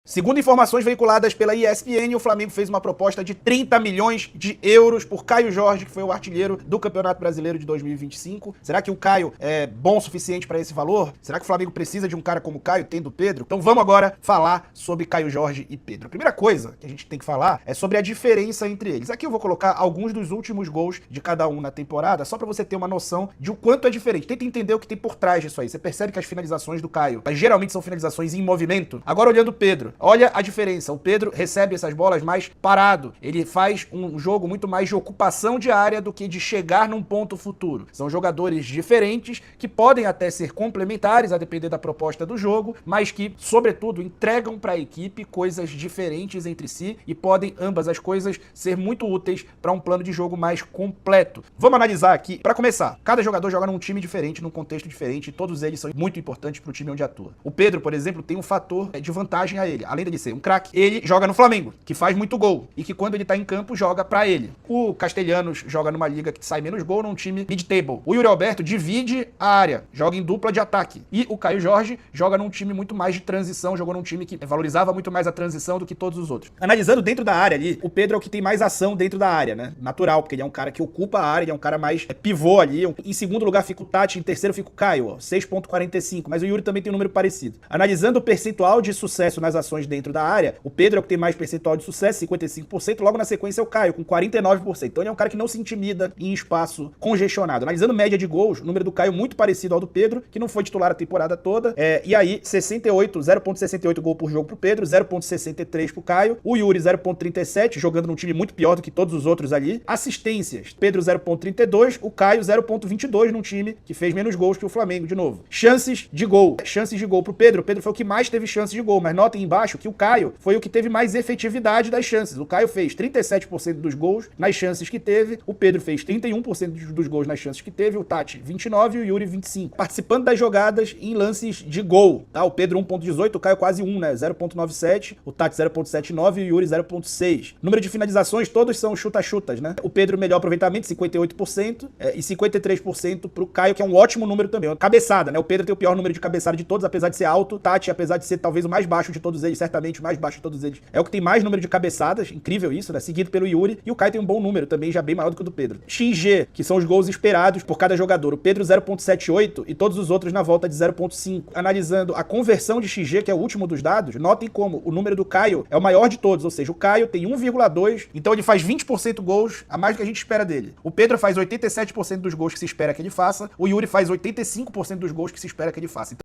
Segundo informações veiculadas pela ESPN, o Flamengo fez uma proposta de 30 milhões de euros por Caio Jorge, que foi o artilheiro do Campeonato Brasileiro de 2025. Será que o Caio é bom o suficiente para esse valor? Será que o Flamengo precisa de um cara como o Caio, tendo o Pedro? Então vamos agora falar sobre Caio Jorge e Pedro. A primeira coisa que a gente tem que falar é sobre a diferença entre eles. Aqui eu vou colocar alguns dos últimos gols de cada um na temporada, só para você ter uma noção de o quanto é diferente. Tenta entender o que tem por trás disso aí. Você percebe que as finalizações do Caio, geralmente são finalizações em movimento. Agora olhando o Pedro, olha a diferença. O Pedro recebe essas bolas mais parado. Ele faz um jogo muito mais de ocupação de área do que de chegar num ponto futuro. São jogadores diferentes que podem até ser complementares a depender da proposta do jogo, mas que, sobretudo, entregam para a equipe coisas diferentes entre si e podem ambas as coisas ser muito úteis para um plano de jogo mais completo. Vamos analisar aqui. Para começar, cada jogador joga num time diferente, num contexto diferente, e todos eles são muito importantes para o time onde atua. O Pedro, por exemplo, tem um fator de vantagem a ele. Além de ser um craque, ele joga no Flamengo, que faz muito gol, e que quando ele tá em campo, joga pra ele. O Castelhanos joga numa liga que sai menos gol, num time mid-table. O Yuri Alberto divide a área, joga em dupla de ataque. E o Caio Jorge joga num time muito mais de transição, jogou num time que valorizava muito mais a transição do que todos os outros. Analisando dentro da área ali, o Pedro é o que tem mais ação dentro da área, né? Natural, porque ele é um cara que ocupa a área, ele é um cara mais pivô ali. Em segundo lugar fica o Tati, em terceiro fica o Caio, ó, 6,45, mas o Yuri também tem um número parecido. Analisando o percentual de sucesso nas ações dentro da área, o Pedro é o que tem mais percentual de sucesso, 55%, logo na sequência é o Caio, com 49%. Então ele é um cara que não se intimida em espaço congestionado. Analisando média de gols, o número do Caio muito parecido ao do Pedro, que não foi titular a temporada toda, e aí 0,68 gol por jogo pro Pedro, 0,63 pro Caio, o Yuri 0,37, jogando num time muito pior do que todos os outros ali. Assistências, Pedro 0,32, o Caio 0,22 num time que fez menos gols que o Flamengo, de novo. Chances de gol pro Pedro, o Pedro foi o que mais teve chances de gol, mas notem embaixo que o Caio foi o que teve mais efetividade das chances. O Caio fez 37% dos gols nas chances que teve, o Pedro fez 31% dos gols nas chances que teve, o Tati 29% e o Yuri 25%. Participando das jogadas em lances de gol, tá? O Pedro 1,18, o Caio quase 1, né? 0,97, o Tati 0,79 e o Yuri 0,6. Número de finalizações, todos são chuta-chutas, né? O Pedro melhor aproveitamento, 58%, e 53% pro Caio, que é um ótimo número também. Cabeçada, né? O Pedro tem o pior número de cabeçada de todos, apesar de ser alto. O Tati, apesar de ser talvez o mais baixo de todos eles, certamente o mais baixo de todos eles, é o que tem mais número de cabeçadas, incrível isso, né? Seguido pelo Yuri, e o Caio tem um bom número também, já bem maior do que o do Pedro. XG, que são os gols esperados por cada jogador. O Pedro 0,78 e todos os outros na volta de 0,5. Analisando a conversão de XG, que é o último dos dados, notem como o número do Caio é o maior de todos, ou seja, o Caio tem 1,2, então ele faz 20% gols a mais do que a gente espera dele. O Pedro faz 87% dos gols que se espera que ele faça, o Yuri faz 85% dos gols que se espera que ele faça.